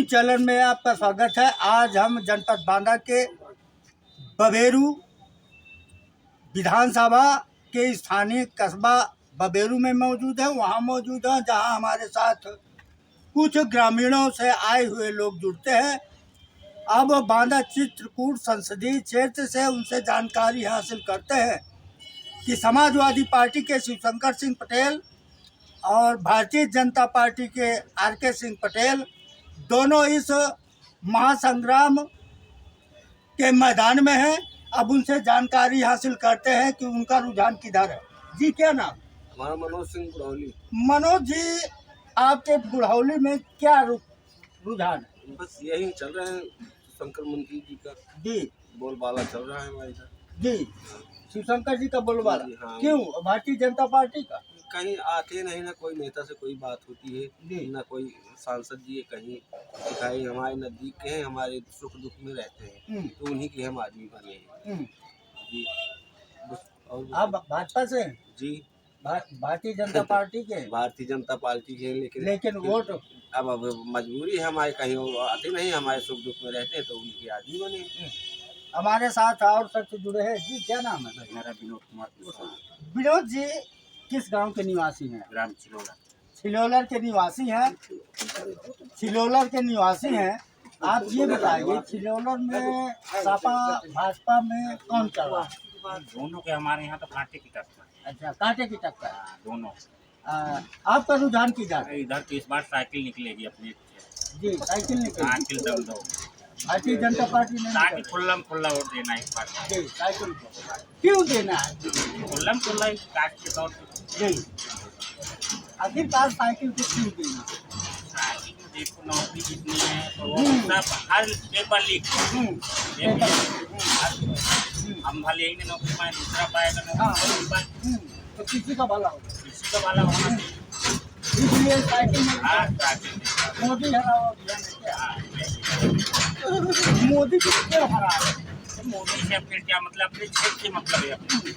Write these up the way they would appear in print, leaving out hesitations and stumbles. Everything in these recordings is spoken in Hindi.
न्यूज चैनल में आपका स्वागत है। आज हम जनपद बांदा के बबेरू विधानसभा के स्थानीय कस्बा बबेरू में मौजूद है। वहाँ मौजूद है जहाँ हमारे साथ कुछ ग्रामीणों से आए हुए लोग जुड़ते हैं। अब बांदा चित्रकूट संसदीय क्षेत्र से उनसे जानकारी हासिल करते हैं कि समाजवादी पार्टी के शिवशंकर सिंह पटेल और भारतीय जनता पार्टी के आर.के. सिंह पटेल दोनों इस महासंग्राम के मैदान में हैं। अब उनसे जानकारी हासिल करते हैं कि उनका रुझान किधर है। जी क्या नाम? हमारा मनोज सिंह बुढ़ौली। मनोज जी, आपके बुढ़ौली में क्या रुझान है? बस यही चल रहे हैं, शंकर मंत्री जी का जी बोलबाला चल रहा है हमारे इधर। जी, शिवशंकर जी का बोलबाला। हाँ। क्यों? भारतीय जनता पार्टी का कहीं आते नहीं, ना कोई नेता से कोई बात होती है, ना कोई सांसद जी कहीं दिखाई। हमारे नजदीक के हैं, हमारे सुख दुख में रहते हैं, तो उन्हीं के हम आदमी बने हैं जी। और आप भाजपा से हैं? जी भारतीय जनता पार्टी के? भारतीय जनता पार्टी के, लेकिन वोट अब मजबूरी है हमारे, कहीं वो आते नहीं, हमारे सुख दुख में रहते हैं, तो उनके आदमी बने हैं। हमारे साथ और शख्स जुड़े हैं। जी क्या नाम है? मेरा विनोद कुमार। विनोद जी किस गांव के निवासी हैं? ग्राम चिलोला। छिलोलर के निवासी हैं। छिलोलर के निवासी हैं। आप ये बताइए, छिलोलर में सपा भाजपा में कौन चल रहा है? दोनों के हमारे यहाँ तो कांटे की टक्कर है। अच्छा, कांटे की टक्कर। दोनों। आपका रुझान किधर? इधर तो इस बार साइकिल निकलेगी अपनी। जी, साइकिल निकलेगी। साइकिल दम दो। भारतीय जनता पार्टी ने ताकि खुल्लम खुल्ला वोट देना है इस बार। जी, साइकिल को क्यों देना है? खुल्लम खुल्ला काट के तौर पर। जी, आखिरकार साइकिल को क्यों देना? साइकिल में देखो नौकरी जितनी है तो वो सब हर पेपर लीक। हम भले ही नहीं नौकरी पाए, दूसरा पाएगा नौकरी। तो किसी का भला होगा, किसी का वाला होना चाहिए। इसलिए साइकिल में हाँ, साइकिल। मोदी हराओ अभियान है क्या? मोदी को क्यों हरा है? तो मोदी से फिर क्या मतलब, अपने क्षेत्र से मतलब है अपने।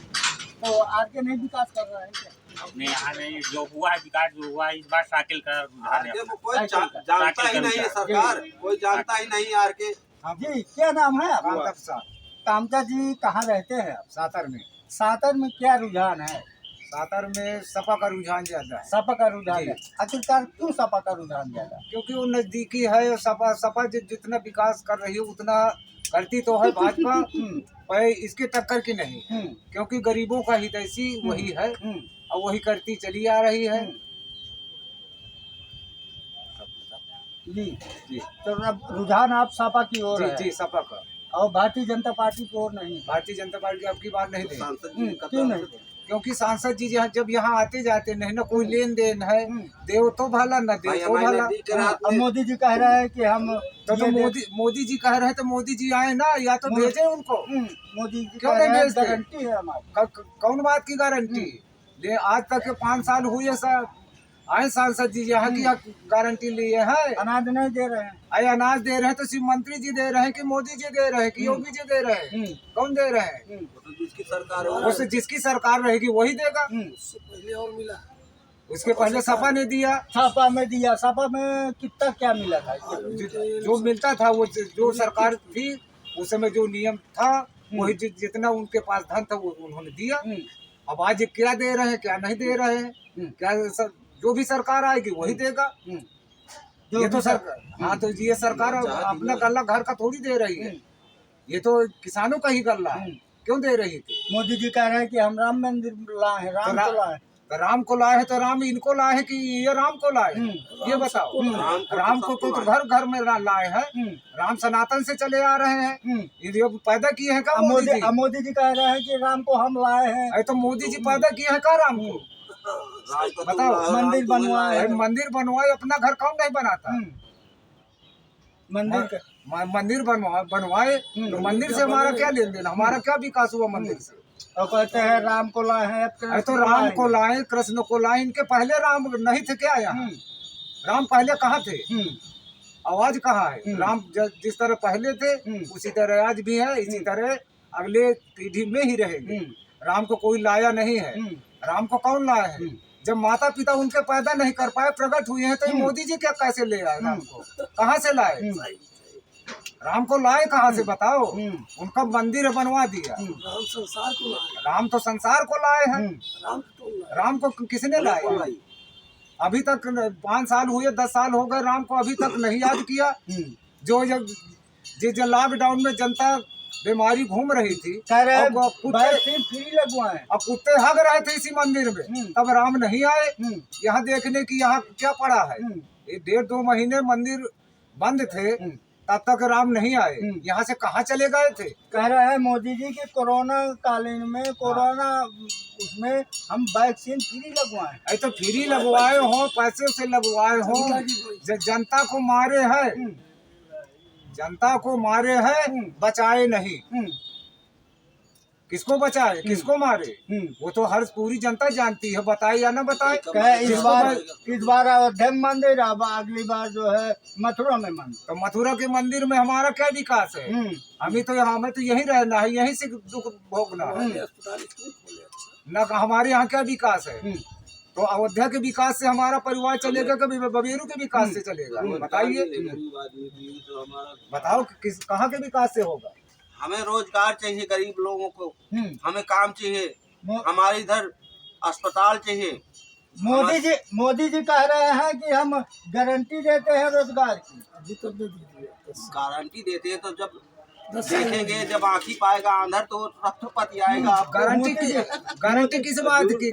तो आगे नहीं विकास कर रहा है क्या? अपने यहाँ नहीं जो हुआ है विकास, जो हुआ है इस बार साइकिल का रुझान है अपना। कोई जानता ही नहीं है सरकार, कोई जानता ही नहीं यार के। जी क्या नाम है आपका? कामता जी कहाँ रहते हैं आप? सातर में। सातर में क्या रुझान है? सातर में सपा का रुझान ज्यादा है। सपा का रुझान है। आखिरकार क्यों सपा का रुझान ज्यादा? क्योंकि वो नजदीकी है। सपा जितना विकास कर रही है उतना करती तो है भाजपा, पर इसके टक्कर की नहीं। क्योंकि गरीबों का हितैषी वही है और वही करती चली आ रही है। जी जी, तो रुझान आप सपा की ओर है? जी सपा का। और भारतीय जनता पार्टी की ओर नहीं? भारतीय जनता पार्टी अब की बार नहीं देंगे। क्यों नहीं? क्योंकि सांसद जी जब यहाँ आते जाते नहीं, ना कोई लेन देन है। देव तो भला, न देव तो भला। अब मोदी जी कह रहे हैं कि हम तो मोदी जी कह रहे हैं तो मोदी जी आए ना, या तो भेजे उनको। मोदी जी क्यों नहीं भेजते? गारंटी है हमारी। कौन बात की गारंटी? आज तक के 5 साल हुए सब आए सांसद जी यहाँ की गारंटी लिए है। अनाज नहीं दे रहे हैं। अरे अनाज दे रहे हैं तो शिव मंत्री जी दे रहे हैं कि मोदी जी दे रहे हैं कि योगी जी दे रहे हैं? कौन दे रहे हैं? जिसकी सरकार उससे जिसकी सरकार रहेगी वही देगा। पहले और मिला, उसके पहले सपा ने दिया। सपा में दिया। सपा में कितना क्या मिला था? जो मिलता था वो जो सरकार थी उस समय जो नियम था वही जितना उनके पास धन था वो उन्होंने दिया। अब आज क्या दे रहे हैं क्या नहीं दे रहे हैं? क्या जो भी सरकार आएगी वही देगा। ये तो सरकार, हाँ तो ये सरकार अपना गल्ला घर का थोड़ी दे रही है, ये तो किसानों का ही गल्ला है। क्यों दे रही थी? मोदी जी कह रहे हैं कि हम राम मंदिर लाए हैं, राम को लाए। तो राम को लाए तो राम इनको लाए है कि ये राम को लाए? ये बताओ। राम को तो घर घर में लाए हैं। राम सनातन से चले आ रहे हैं। ये पैदा किए हैं क्या मोदी जी? मोदी जी कह रहे हैं कि राम को हम लाए हैं। अरे तो मोदी जी पैदा किए हैं क्या राम को? बताओ। मंदिर बनवाए। मंदिर बनवाए, अपना घर कौन नहीं बनाता? मंदिर बनवाए तो मंदिर से हमारा क्या लेन देन? हमारा क्या विकास हुआ मंदिर से? और कहते हैं राम को लाए हैं। तो राम को लाए, कृष्ण को लाए। इनके पहले राम नहीं थे क्या यहाँ? राम पहले कहाँ थे? आवाज कहाँ है? राम जिस तरह पहले थे उसी तरह आज भी है, इसी तरह अगले पीढ़ी में ही रहेंगे। राम को कोई लाया नहीं है। राम को कौन लाया है? जब माता पिता उनके पैदा नहीं कर पाए, प्रकट हुए हैं, तो ये मोदी जी क्या कैसे ले आए राम को? कहाँ से लाए? राम को लाए कहाँ से बताओ? उनका मंदिर बनवा दिया। राम तो संसार को लाए हैं। राम को किसने लाए? अभी तक 5 साल हुए, 10 साल हो गए, राम को अभी तक नहीं याद किया। जो लॉकडाउन में जनता बीमारी घूम रही थी, कह रहे अब वैक्सीन फ्री लगवाए। अब कुत्ते हग रहे थे इसी मंदिर में, तब राम नहीं आए यहाँ देखने की यहाँ क्या पड़ा है। ये 1.5-2 महीने मंदिर बंद थे, तब तक राम नहीं आए। यहाँ से कहाँ चले गए थे? कह रहे हैं मोदी जी की कोरोना कालीन में, कोरोना उसमें हम वैक्सीन फ्री लगवाए। ऐ तो फ्री लगवाए हो, पैसे से लगवाए हो, जनता को मारे हैं, जनता को मारे हैं, बचाए नहीं। किसको बचाए, किसको मारे, वो तो हर पूरी जनता जानती है, बताए या ना बताए। कहे इस बार अयोध्या में मंदिर, अब अगली बार जो है मथुरा में मंदिर। तो मथुरा के मंदिर में हमारा क्या विकास है? हमें तो यहीं रहना है, यहीं से दुख भोगना है, न हमारे यहाँ क्या विकास है? तो अयोध्या के विकास से हमारा परिवार चलेगा, कभी बबेरू के विकास से चलेगा? बताइए, बताओ कहाँ के विकास से होगा? हमें रोजगार चाहिए गरीब लोगों को, हमें काम चाहिए, हमारे इधर अस्पताल चाहिए। मोदी जी कह रहे हैं कि हम गारंटी देते हैं रोजगार की। गारंटी देते हैं तो जब देखेंगे, जब आँखी पाएगा अंदर तो राष्ट्रपति आएगा। गारंटी किस बात की?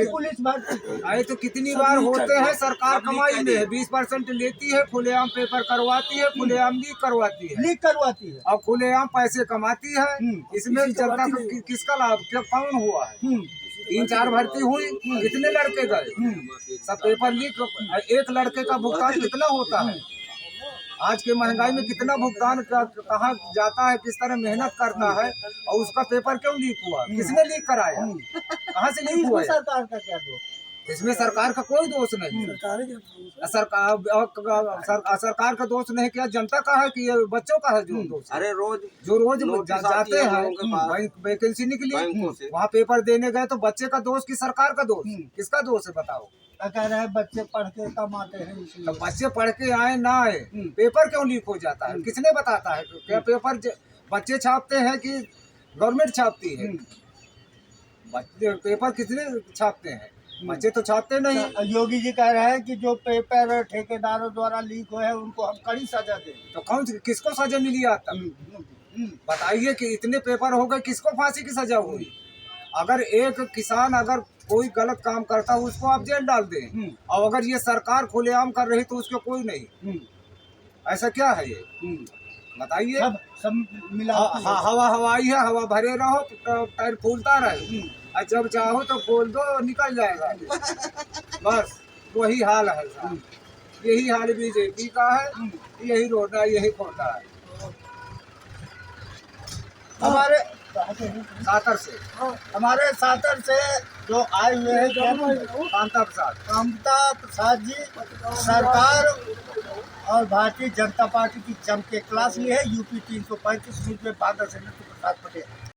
पुलिस भर्ती अरे तो कितनी बार होते हैं, सरकार कमाई में 20% लेती है, खुलेआम पेपर करवाती है, खुलेआम लीक करवाती है और खुलेआम पैसे कमाती है। इसमें जनता को किसका लाभ, क्या कौन हुआ है? 3-4 भर्ती हुई, कितने लड़के गए? सब पेपर लीक। एक लड़के का भुगतान कितना होता है? आज के महंगाई में कितना भुगतान कहाँ जाता है, किस तरह मेहनत करता है, और उसका पेपर क्यों लीक हुआ? किसने लीक कराया? कहाँ से लीक हुआ? सरकार का क्या दोष? इसमें सरकार का कोई दोष नहीं। सरकार का दोष नहीं, क्या जनता का है कि ये बच्चों का है जो दोष? अरे जो रोज जाते हैं वैकेंसी निकली, वहाँ पेपर देने गए तो बच्चे का दोष कि सरकार का दोष? किसका दोष है बताओ? कह रहे हैं बच्चे पढ़ के कमाते हैं, तो बच्चे पढ़ के आए ना आए, पेपर क्यों लीक हो जाता है? किसने बताता है? क्या पेपर बच्चे छापते हैं कि गवर्नमेंट छापती है? बच्चे पेपर किसने छापते हैं? बच्चे तो छापते नहीं। योगी जी कह रहे हैं कि जो पेपर ठेकेदारों द्वारा लीक हुए हैं उनको हम कड़ी सजा दें। तो कौन किसको सजा मिली आज तक? बताइए कि इतने पेपर हो गए, किसको फांसी की सजा हुई? अगर एक किसान अगर कोई गलत काम करता है उसको आप जेल डाल दें, और अगर ये सरकार खुलेआम कर रही तो उसको कोई नहीं। ऐसा क्या है ये? बताइए। सब मिला हवाई है, हवा भरे रहो, टायर फूलता रहे, और जब चाहो तो खोल दो, निकल जाएगा। बस वही हाल है साहब, यही हाल बीजेपी का है, यही रोना, यही खोटा है। हमारे सातर से जो आए हुए हैं कामता प्रसाद जी, सरकार और भारतीय जनता पार्टी की जम के क्लास ली है। यूपी 335 में भागल से प्रसाद पटेल।